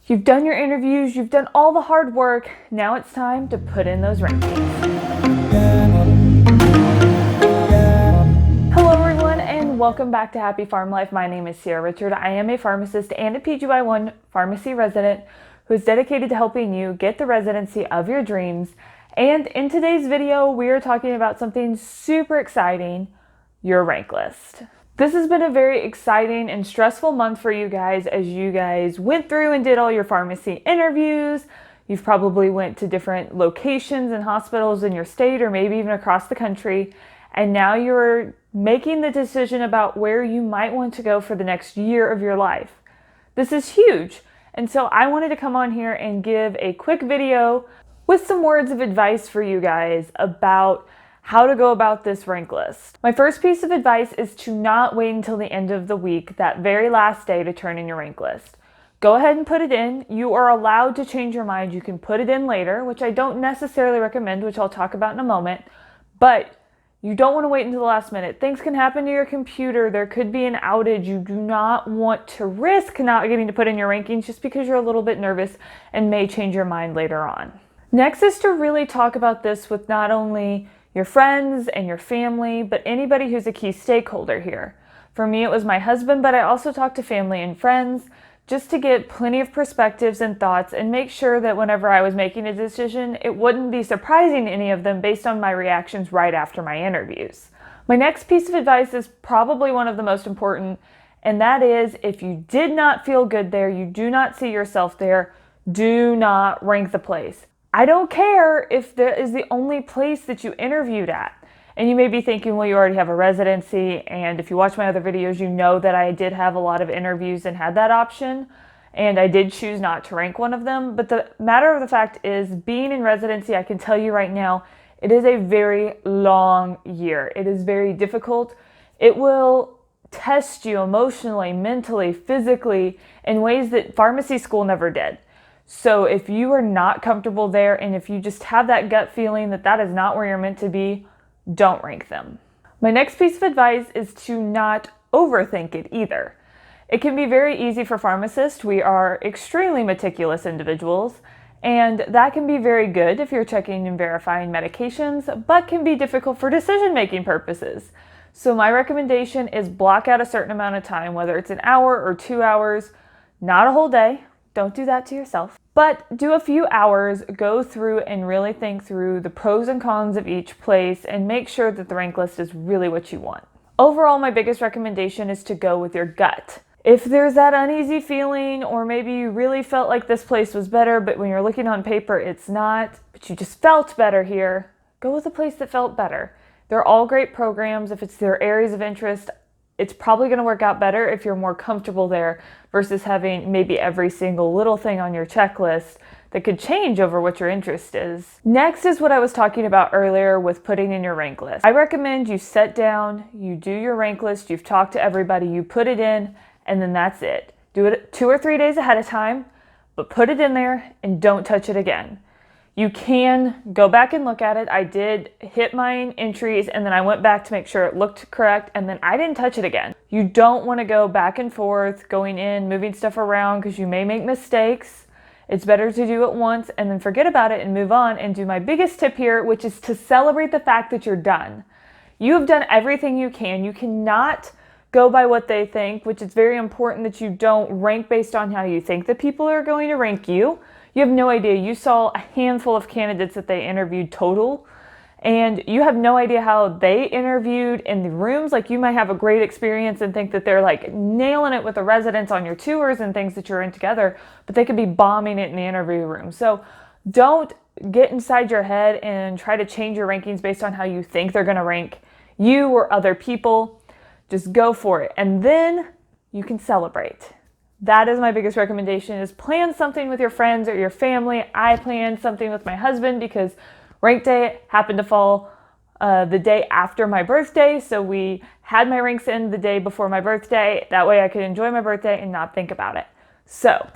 You've done your interviews, you've done all the hard work. Now it's time to put in those rankings. Hello everyone and welcome back to Happy Farm Life. My name is Sierra Richard. I am a pharmacist and a PGY1 pharmacy resident who is dedicated to helping you get the residency of your dreams. And in today's video, we are talking about something super exciting, your rank list. This has been a very exciting and stressful month for you guys as you guys went through and did all your pharmacy interviews. You've probably went to different locations and hospitals in your state or maybe even across the country. And now you're making the decision about where you might want to go for the next year of your life. This is huge. And so I wanted to come on here and give a quick video with some words of advice for you guys about how to go about this rank list. My first piece of advice is to not wait until the end of the week, that very last day, to turn in your rank list. Go ahead and put it in. You are allowed to change your mind. You can put it in later, which I don't necessarily recommend, which I'll talk about in a moment, but you don't want to wait until the last minute. Things can happen to your computer. There could be an outage. You do not want to risk not getting to put in your rankings just because you're a little bit nervous and may change your mind later on. Next is to really talk about this with not only your friends and your family, but anybody who's a key stakeholder here. For me, it was my husband, but I also talked to family and friends just to get plenty of perspectives and thoughts and make sure that whenever I was making a decision, it wouldn't be surprising to any of them based on my reactions right after my interviews. My next piece of advice is probably one of the most important, and that is if you did not feel good there, you do not see yourself there, do not rank the place. I don't care if that is the only place that you interviewed at. And you may be thinking, well, you already have a residency. And if you watch my other videos, you know that I did have a lot of interviews and had that option. And I did choose not to rank one of them. But the matter of the fact is, being in residency, I can tell you right now, it is a very long year. It is very difficult. It will test you emotionally, mentally, physically in ways that pharmacy school never did. So if you are not comfortable there and if you just have that gut feeling that that is not where you're meant to be, don't rank them. My next piece of advice is to not overthink it either. It can be very easy for pharmacists. We are extremely meticulous individuals, and that can be very good if you're checking and verifying medications, but can be difficult for decision-making purposes. So my recommendation is block out a certain amount of time, whether it's an hour or 2 hours, not a whole day. Don't do that to yourself. But do a few hours, go through and really think through the pros and cons of each place and make sure that the rank list is really what you want. Overall, my biggest recommendation is to go with your gut. If there's that uneasy feeling, or maybe you really felt like this place was better, but when you're looking on paper, it's not, but you just felt better here, go with a place that felt better. They're all great programs. If it's their areas of interest, it's probably going to work out better if you're more comfortable there versus having maybe every single little thing on your checklist that could change over what your interest is. Next is what I was talking about earlier with putting in your rank list. I recommend you sit down, you do your rank list, you've talked to everybody, you put it in, and then that's it. Do it 2 or 3 days ahead of time, but put it in there and don't touch it again. You can go back and look at it. I did hit my entries and then I went back to make sure it looked correct and then I didn't touch it again. You don't want to go back and forth, going in, moving stuff around because you may make mistakes. It's better to do it once and then forget about it and move on and do my biggest tip here, which is to celebrate the fact that you're done. You have done everything you can. You cannot go by what they think, which is very important that you don't rank based on how you think that people are going to rank you. You have no idea. You saw a handful of candidates that they interviewed total, and you have no idea how they interviewed in the rooms. Like, you might have a great experience and think that they're like nailing it with the residents on your tours and things that you're in together, but they could be bombing it in the interview room. So don't get inside your head and try to change your rankings based on how you think they're going to rank you or other people. Just go for it, and then you can celebrate. That is my biggest recommendation, is plan something with your friends or your family. I planned something with my husband because rank day happened to fall the day after my birthday. So we had my ranks in the day before my birthday. That way I could enjoy my birthday and not think about it. So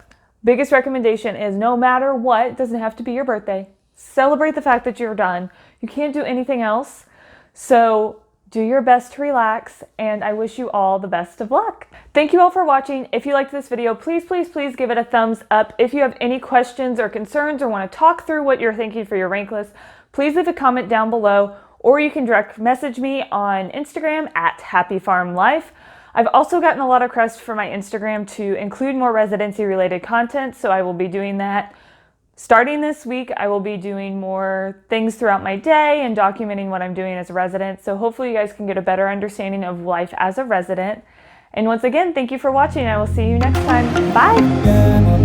biggest recommendation is no matter what, it doesn't have to be your birthday, celebrate the fact that you're done. You can't do anything else. So do your best to relax, and I wish you all the best of luck. Thank you all for watching. If you liked this video, please, please, please give it a thumbs up. If you have any questions or concerns or want to talk through what you're thinking for your rank list, please leave a comment down below, or you can direct message me on Instagram at happyfarmlife. I've also gotten a lot of requests for my Instagram to include more residency related content, so I will be doing that. Starting this week, I will be doing more things throughout my day and documenting what I'm doing as a resident. So hopefully you guys can get a better understanding of life as a resident. And once again, thank you for watching. I will see you next time. Bye.